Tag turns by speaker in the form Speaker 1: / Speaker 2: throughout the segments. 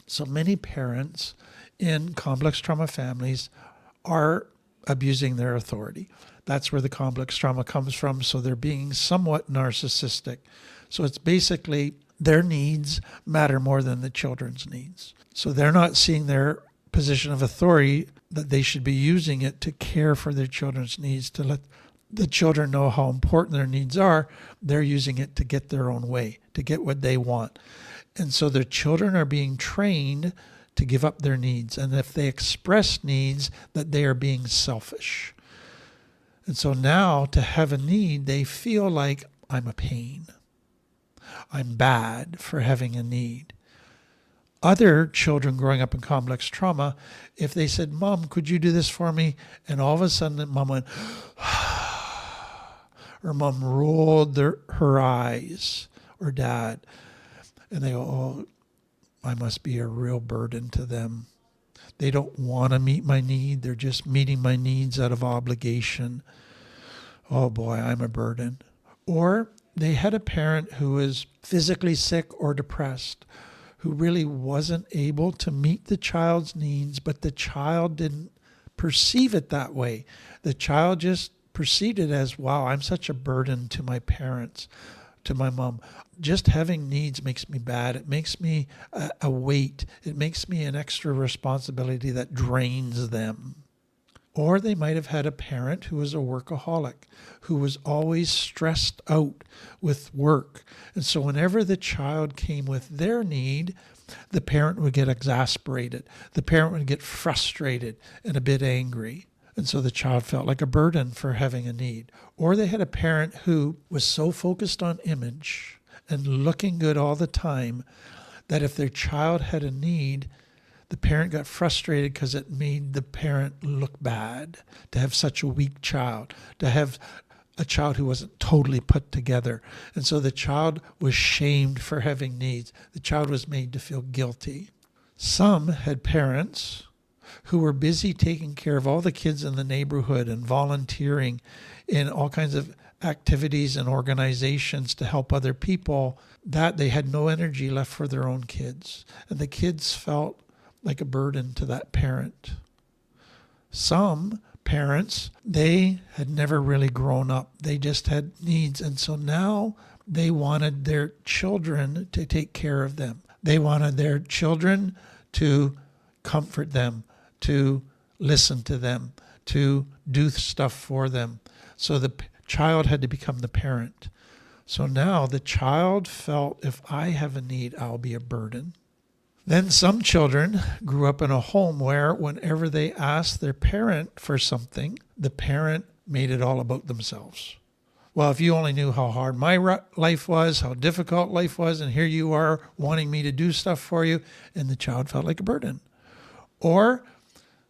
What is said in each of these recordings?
Speaker 1: So many parents in complex trauma families are abusing their authority. That's where the complex trauma comes from. So they're being somewhat narcissistic. So it's basically their needs matter more than the children's needs. So they're not seeing their position of authority, that they should be using it to care for their children's needs, to let the children know how important their needs are. They're using it to get their own way, to get what they want. And so their children are being trained to give up their needs. And if they express needs, that they are being selfish. And so now to have a need, they feel like I'm a pain. I'm bad for having a need. Other children growing up in complex trauma, if they said, Mom, could you do this for me? And all of a sudden, Mom went, or Mom rolled her eyes, or Dad. And they go, oh, I must be a real burden to them. They don't want to meet my need. They're just meeting my needs out of obligation. Oh boy, I'm a burden. Or they had a parent who was physically sick or depressed, who really wasn't able to meet the child's needs, but the child didn't perceive it that way. The child just perceived it as, wow, I'm such a burden to my parents, to my mom. Just having needs makes me bad. It makes me a weight. It makes me an extra responsibility that drains them. Or they might have had a parent who was a workaholic, who was always stressed out with work. And so whenever the child came with their need, the parent would get exasperated. The parent would get frustrated and a bit angry. And so the child felt like a burden for having a need. Or they had a parent who was so focused on image and looking good all the time that if their child had a need, the parent got frustrated because it made the parent look bad to have such a weak child, to have a child who wasn't totally put together. And so the child was shamed for having needs. The child was made to feel guilty. Some had parents who were busy taking care of all the kids in the neighborhood and volunteering in all kinds of activities and organizations to help other people, that they had no energy left for their own kids. And the kids felt like a burden to that parent. Some parents, they had never really grown up. They just had needs. And so now they wanted their children to take care of them. They wanted their children to comfort them, to listen to them, to do stuff for them. So the child had to become the parent. So now the child felt, if I have a need, I'll be a burden. Then some children grew up in a home where whenever they asked their parent for something, the parent made it all about themselves. Well, if you only knew how hard my life was, how difficult life was, and here you are wanting me to do stuff for you, and the child felt like a burden. Or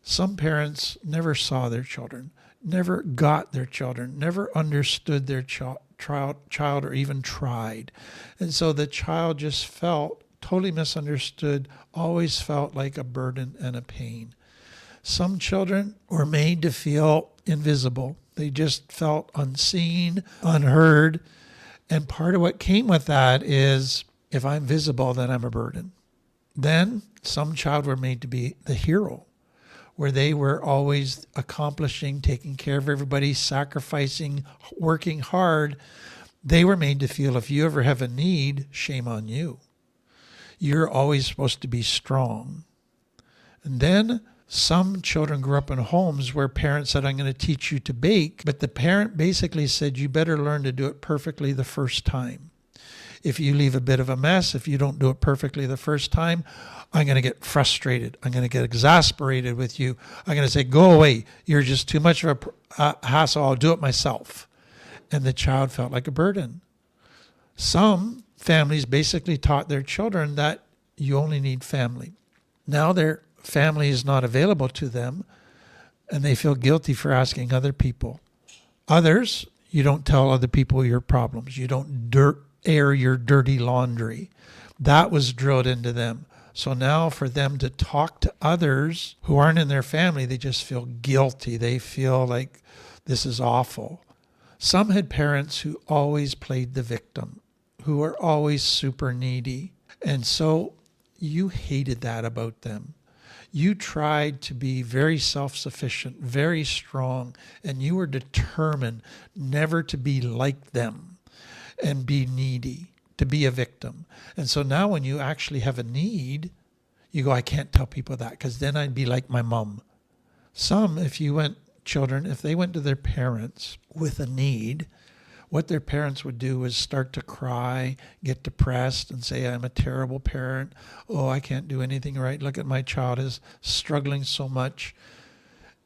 Speaker 1: some parents never saw their children, never got their children, never understood their child or even tried. And so the child just felt totally misunderstood, always felt like a burden and a pain. Some children were made to feel invisible. They just felt unseen, unheard. And part of what came with that is, if I'm visible, then I'm a burden. Then some child were made to be the hero, where they were always accomplishing, taking care of everybody, sacrificing, working hard. They were made to feel, if you ever have a need, shame on you. You're always supposed to be strong. And then some children grew up in homes where parents said, I'm going to teach you to bake. But the parent basically said, you better learn to do it perfectly the first time. If you leave a bit of a mess, if you don't do it perfectly the first time, I'm going to get frustrated. I'm going to get exasperated with you. I'm going to say, go away. You're just too much of a hassle. I'll do it myself. And the child felt like a burden. Some families basically taught their children that you only need family. Now their family is not available to them, and they feel guilty for asking other people. Others, you don't tell other people your problems. You don't air your dirty laundry. That was drilled into them. So now for them to talk to others who aren't in their family, they just feel guilty. They feel like this is awful. Some had parents who always played the victim, who were always super needy. And so you hated that about them. You tried to be very self-sufficient, very strong, and you were determined never to be like them and be needy, to be a victim. And so now when you actually have a need, you go, I can't tell people that because then I'd be like my mom. Some, children, if they went to their parents with a need, what their parents would do is start to cry, get depressed, and say, I'm a terrible parent. Oh, I can't do anything right. Look at my child is struggling so much.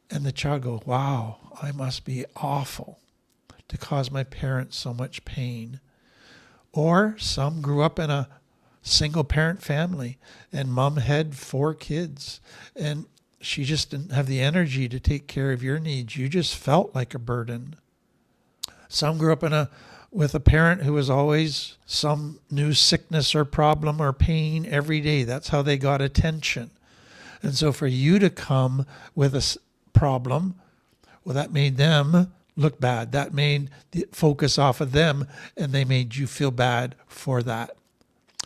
Speaker 1: And the child goes, wow, I must be awful to cause my parents so much pain. Or some grew up in a single parent family and mom had 4 kids and she just didn't have the energy to take care of your needs. You just felt like a burden. Some grew up with a parent who was always some new sickness or problem or pain every day. That's how they got attention. And so for you to come with a problem, well, that made them look bad. That made the focus off of them, and they made you feel bad for that.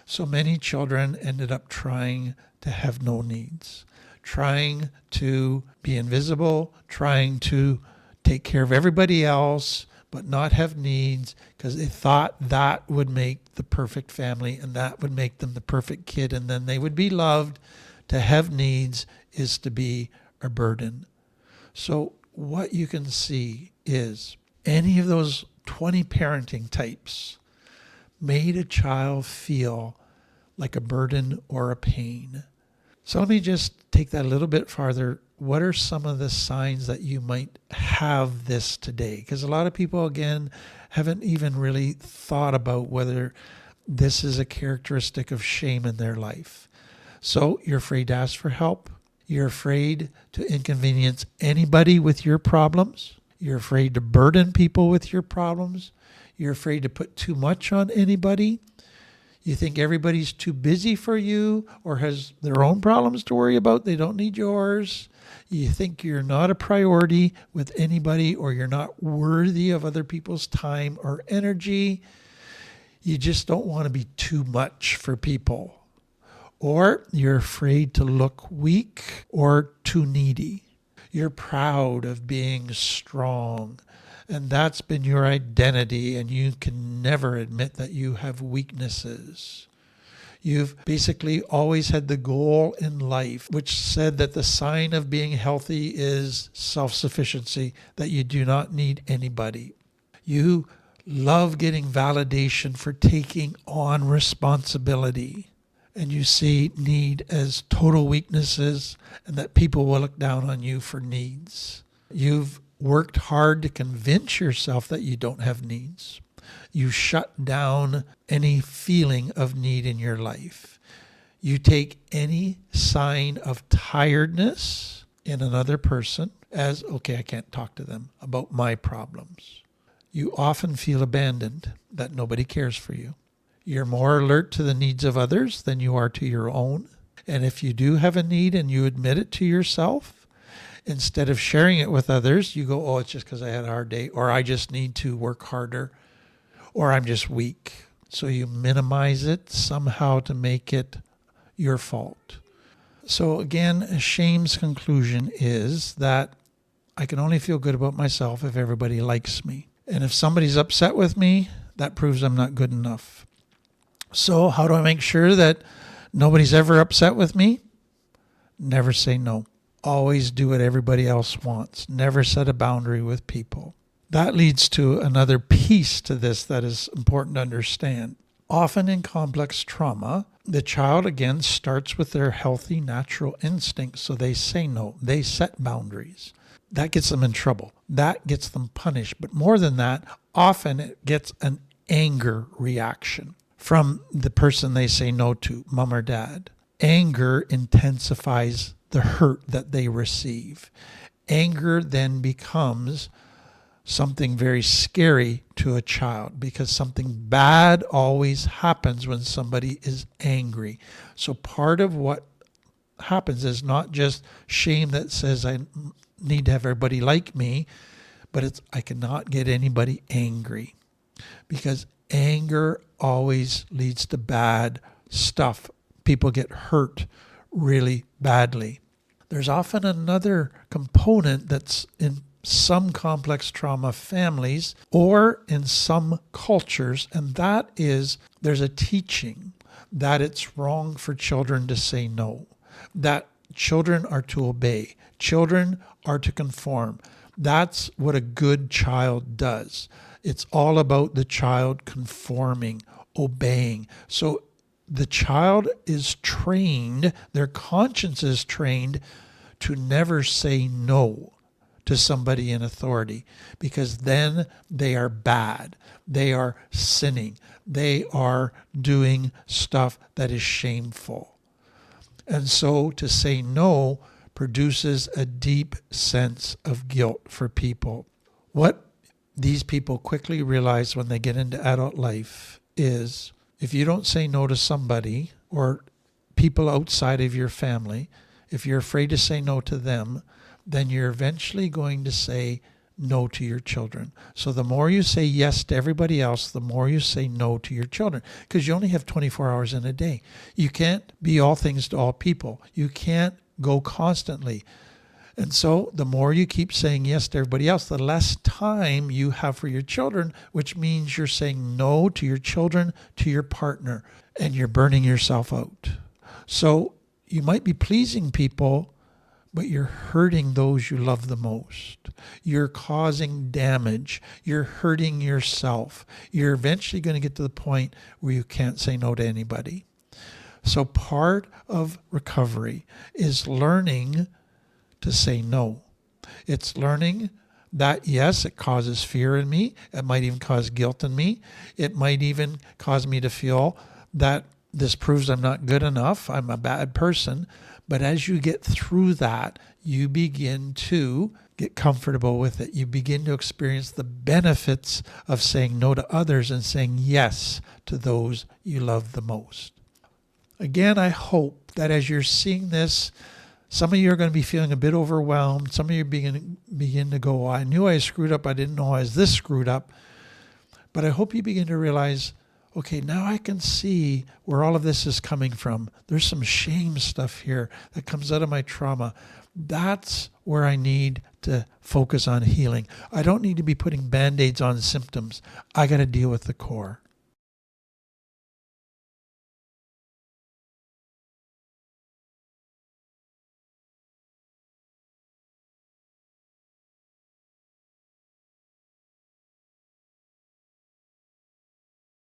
Speaker 1: So many children ended up trying to have no needs, trying to be invisible, trying to take care of everybody else, but not have needs because they thought that would make the perfect family and that would make them the perfect kid and then they would be loved. To have needs is to be a burden. So what you can see is any of those 20 parenting types made a child feel like a burden or a pain. So let me just take that a little bit farther. What are some of the signs that you might have this today? Because a lot of people, again, haven't even really thought about whether this is a characteristic of shame in their life. So you're afraid to ask for help. You're afraid to inconvenience anybody with your problems. You're afraid to burden people with your problems. You're afraid to put too much on anybody. You think everybody's too busy for you or has their own problems to worry about. They don't need yours. You think you're not a priority with anybody or you're not worthy of other people's time or energy. You just don't want to be too much for people. Or you're afraid to look weak or too needy. You're proud of being strong. And that's been your identity, and you can never admit that you have weaknesses. You've basically always had the goal in life, which said that the sign of being healthy is self-sufficiency, that you do not need anybody. You love getting validation for taking on responsibility, and you see need as total weaknesses, and that people will look down on you for needs. You've worked hard to convince yourself that you don't have needs. You shut down any feeling of need in your life. You take any sign of tiredness in another person as, okay, I can't talk to them about my problems. You often feel abandoned, that nobody cares for you. You're more alert to the needs of others than you are to your own. And if you do have a need and you admit it to yourself, instead of sharing it with others, you go, oh, it's just because I had a hard day, or I just need to work harder, or I'm just weak. So you minimize it somehow to make it your fault. So again, shame's conclusion is that I can only feel good about myself if everybody likes me. And if somebody's upset with me, that proves I'm not good enough. So how do I make sure that nobody's ever upset with me? Never say no. Always do what everybody else wants. Never set a boundary with people. That leads to another piece to this that is important to understand. Often in complex trauma, the child again starts with their healthy natural instincts, so they say no. They set boundaries. That gets them in trouble. That gets them punished. But more than that, often it gets an anger reaction from the person they say no to, mom or dad. Anger intensifies the hurt that they receive. Anger then becomes something very scary to a child because something bad always happens when somebody is angry. So part of what happens is not just shame that says I need to have everybody like me, but it's I cannot get anybody angry because anger always leads to bad stuff. people get hurt really badly. There's often another component that's in some complex trauma families or in some cultures, and that is there's a teaching that it's wrong for children to say no, that children are to obey, children are to conform. That's what a good child does. It's all about the child conforming, obeying. So the child is trained, their conscience is trained to never say no to somebody in authority, because then they are bad. They are sinning. They are doing stuff that is shameful. And so to say no produces a deep sense of guilt for people. What these people quickly realize when they get into adult life is if you don't say no to somebody or people outside of your family, if you're afraid to say no to them, then you're eventually going to say no to your children. So the more you say yes to everybody else, the more you say no to your children, because you only have 24 hours in a day. You can't be all things to all people. You can't go constantly. And so the more you keep saying yes to everybody else, the less time you have for your children, which means you're saying no to your children, to your partner, and you're burning yourself out. So you might be pleasing people, but you're hurting those you love the most. You're causing damage. You're hurting yourself. You're eventually going to get to the point where you can't say no to anybody. So part of recovery is learning to say no. It's learning that, yes, it causes fear in me. It might even cause guilt in me. It might even cause me to feel that this proves I'm not good enough. I'm a bad person. But as you get through that, you begin to get comfortable with it. You begin to experience the benefits of saying no to others and saying yes to those you love the most. Again, I hope that as you're seeing this, some of you are going to be feeling a bit overwhelmed. Some of you begin to go, I knew I screwed up. I didn't know I was this screwed up. But I hope you begin to realize, okay, now I can see where all of this is coming from. There's some shame stuff here that comes out of my trauma. That's where I need to focus on healing. I don't need to be putting Band-Aids on symptoms. I got to deal with the core.